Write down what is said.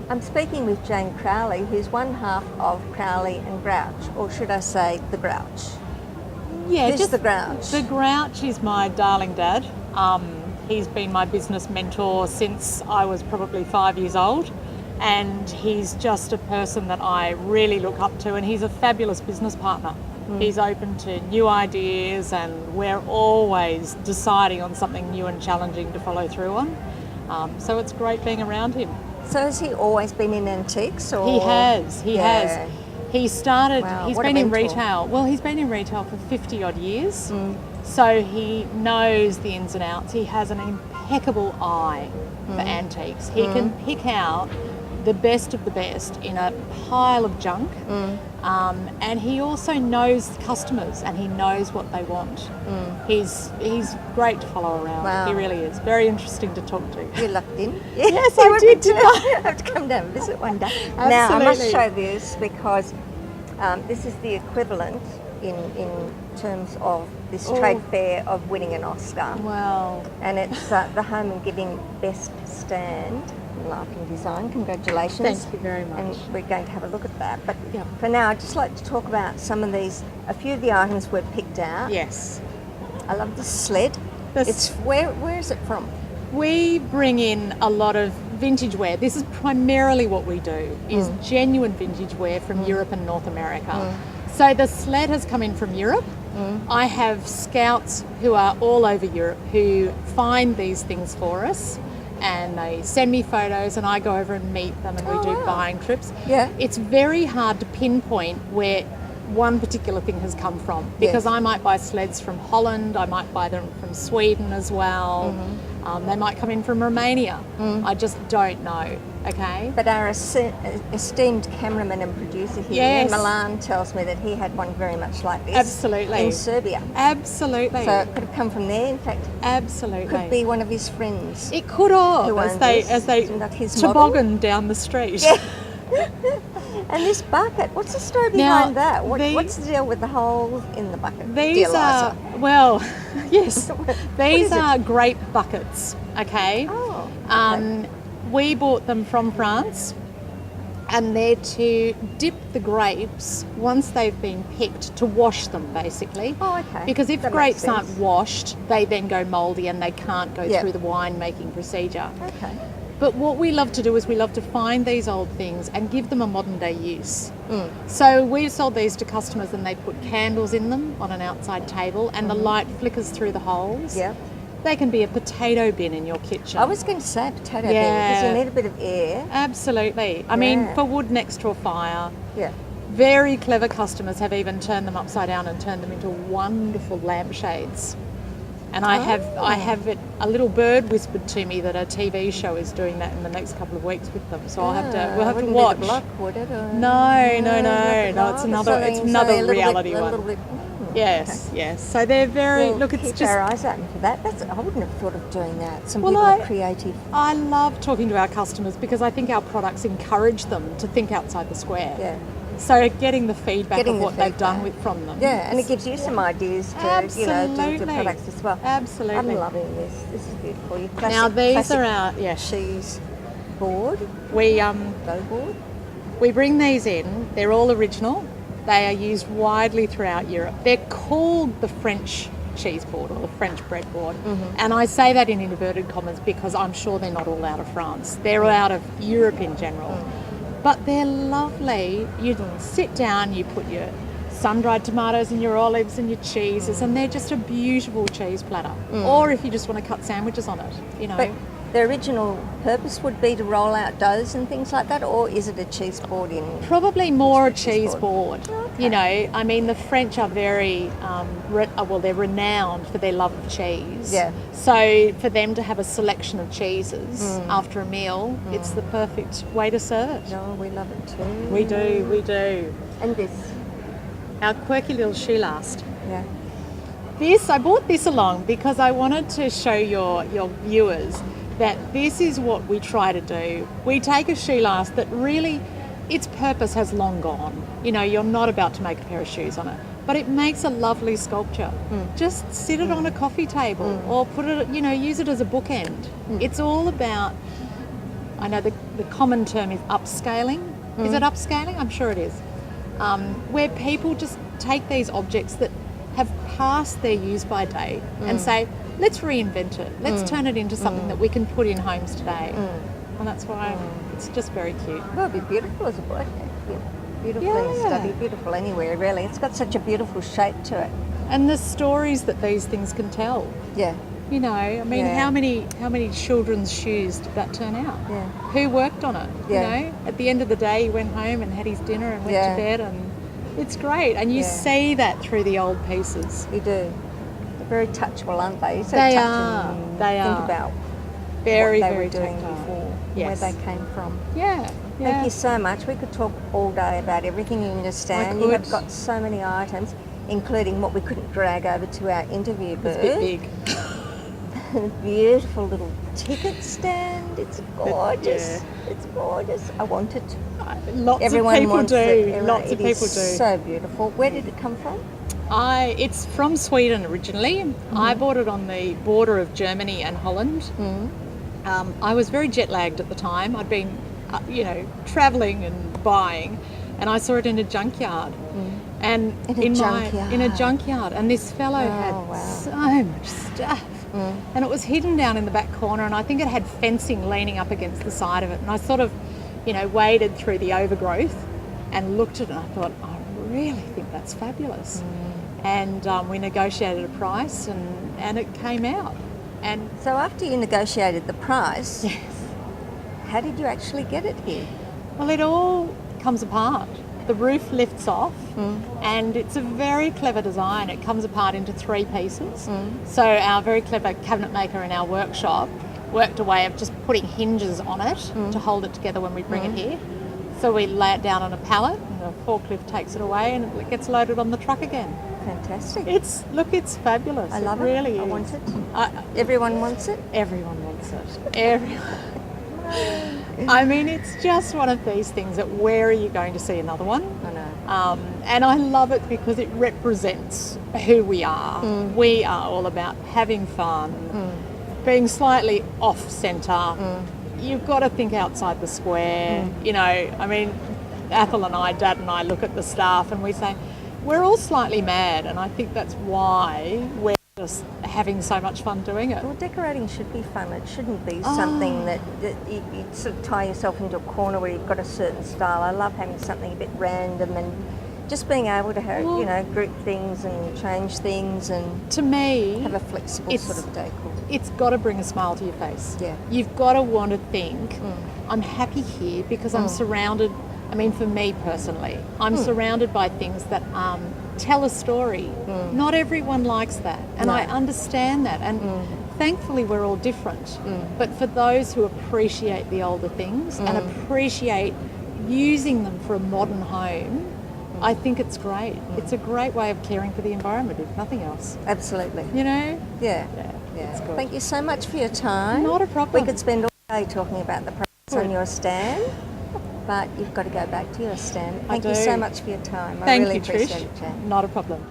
I'm speaking with Jane Crowley, who's one half of Crowley and Grouch, or should I say the Grouch? Yeah, Who's the Grouch? The Grouch is my darling dad. He's been my business mentor since I was probably 5 years old, and he's just a person that I really look up to, and he's a fabulous business partner. He's open to new ideas, and we're always deciding on something new and challenging to follow through on. So it's great being around him. So has he always been in antiques? Or? He has. He started, he's what a been in mentor. retail. Well, he's been in retail for 50 odd years. So he knows the ins and outs. He has an impeccable eye for antiques. He can pick out the best of the best in a pile of junk. And he also knows customers, and he knows what they want. He's great to follow around. Wow. He really is. Very interesting to talk to. You lucked in. Yes, I did. I have to come down and visit one day. Now, I must show this because this is the equivalent in terms of this trade fair of winning an Oscar. Wow. And it's the Home and Giving Best Stand in Laughing Design. Congratulations. Thank you very much. And we're going to have a look at that. But for now, I'd just like to talk about some of these. A few of the items were picked out. Yes. I love this sled. It's where is it from? We bring in a lot of vintage wear. This is primarily what we do, is genuine vintage wear from Europe and North America. So the sled has come in from Europe. I have scouts who are all over Europe who find these things for us, and they send me photos, and I go over and meet them, and we do buying trips. Yeah. It's very hard to pinpoint where one particular thing has come from, because I might buy sleds from Holland, I might buy them from Sweden as well. They might come in from Romania. I just don't know, okay? But our esteemed cameraman and producer here in Milan tells me that he had one very much like this. Absolutely. In Serbia. Absolutely. So it could have come from there, in fact. Absolutely. Could be one of his friends. It could have, as they toboggan down the street. Yeah. And this bucket, what's the story behind that? What's the deal with the holes in the bucket? These are, well, yes, these are grape buckets, okay? Oh, okay. We bought them from France, and they're to dip the grapes once they've been picked, to wash them basically. Oh, okay. Because if that grapes aren't washed, they then go mouldy and they can't go through the wine making procedure. Okay. But what we love to do is we love to find these old things and give them a modern day use. So we've sold these to customers, and they put candles in them on an outside table, and the light flickers through the holes. Yeah. They can be a potato bin in your kitchen. I was going to say potato bin, because you need a bit of air. Absolutely. I mean, for wood next to a fire. Yeah. Very clever customers have even turned them upside down and turned them into wonderful lampshades. And I have a little bird whispered to me that a TV show is doing that in the next couple of weeks with them. So we'll have to watch. Be the block, would it? Or No. It's another reality one. Yes. So they're very keep our eyes open for that. I wouldn't have thought of doing that. Some people are creative. I love talking to our customers because I think our products encourage them to think outside the square. Yeah. So getting the feedback of what they've done from them. Yeah, and it gives you some ideas to do the products as well. Absolutely. I'm loving this. This is beautiful. Your classic, now these are our cheese board. Dough board. We bring these in. They're all original. They are used widely throughout Europe. They're called the French cheese board or the French bread board. And I say that in inverted commas because I'm sure they're not all out of France. They're out of Europe in general. But they're lovely. You sit down, you put your sun-dried tomatoes and your olives and your cheeses, and they're just a beautiful cheese platter. Or if you just want to cut sandwiches on it, But the original purpose would be to roll out doughs and things like that, or is it a cheese board in? Probably more a cheese board. Okay. I mean, the French are very, they're renowned for their love of cheese. Yeah. So for them to have a selection of cheeses after a meal, it's the perfect way to serve it. No, we love it too. We do. And this. Our quirky little shoe last. Yeah. I brought this along because I wanted to show your viewers that this is what we try to do. We take a shoe last that really, its purpose has long gone. You're not about to make a pair of shoes on it, but it makes a lovely sculpture. Just sit it on a coffee table or put it, use it as a bookend. It's all about I know the common term is upscaling. Is it upscaling? I'm sure it is. Where people just take these objects that have passed their use by date and say, let's reinvent it. Let's turn it into something that we can put in homes today. And that's why it's just very cute. Well, it'd be beautiful as a birthday. Beautiful in a study, beautiful anywhere, really. It's got such a beautiful shape to it. And the stories that these things can tell. Yeah. You know, I mean, how many children's shoes did that turn out? Yeah. Who worked on it? Yeah. You know, at the end of the day, he went home and had his dinner and went to bed, and it's great. And you see that through the old pieces. You do. They're very touchable, aren't they? So They touch are. and They think are. about Very, what they very were doing tactile. before, Yes. where they came from. Yeah. Thank you so much. We could talk all day about everything in your stand. You have got so many items, including what we couldn't drag over to our interview booth. It's a bit big. Beautiful little ticket stand. It's gorgeous. Yeah. It's gorgeous. I want it. Lots Everyone of people wants do. it. Lots of It people is do. so beautiful. Where did it come from? It's from Sweden originally. I bought it on the border of Germany and Holland. I was very jet lagged at the time. I'd been, travelling and buying, and I saw it in a junkyard. And in a junkyard, and this fellow had so much stuff, and it was hidden down in the back corner, and I think it had fencing leaning up against the side of it, and I sort of, waded through the overgrowth and looked at it, and I thought, I really think that's fabulous. And we negotiated a price, and it came out. And so after you negotiated the price, yes, how did you actually get it here? well, it all comes apart. The roof lifts off, and it's a very clever design. It comes apart into 3 pieces. So our very clever cabinet maker in our workshop worked a way of just putting hinges on it to hold it together when we bring it here. So we lay it down on a pallet, and a forklift takes it away, and it gets loaded on the truck again. Fantastic. It's fabulous. I love it. Really I is. want it. Everyone wants it. Everyone wants it. Everyone. I mean, it's just one of these things that where are you going to see another one? I know. And I love it because it represents who we are. We are all about having fun, being slightly off-centre. You've got to think outside the square. I mean, Ethel and I, Dad and I look at the staff and we say, we're all slightly mad, and I think that's why we're just having so much fun doing it. Well, decorating should be fun. It shouldn't be something that you sort of tie yourself into a corner where you've got a certain style. I love having something a bit random and just being able to have, group things and change things and to me, have a flexible sort of decor. It's got to bring a smile to your face. Yeah. You've got to want to think, I'm happy here because I'm surrounded. I mean, for me personally, I'm surrounded by things that tell a story. Not everyone likes that, and I understand that. And thankfully, we're all different. But for those who appreciate the older things and appreciate using them for a modern home, I think it's great. It's a great way of caring for the environment, if nothing else. Absolutely. Yeah. It's good. Thank you so much for your time. Not a problem. We could spend all day talking about the products on your stand, but you've got to go back to your stand. Thank you so much for your time. I really appreciate it, Jan. Not a problem.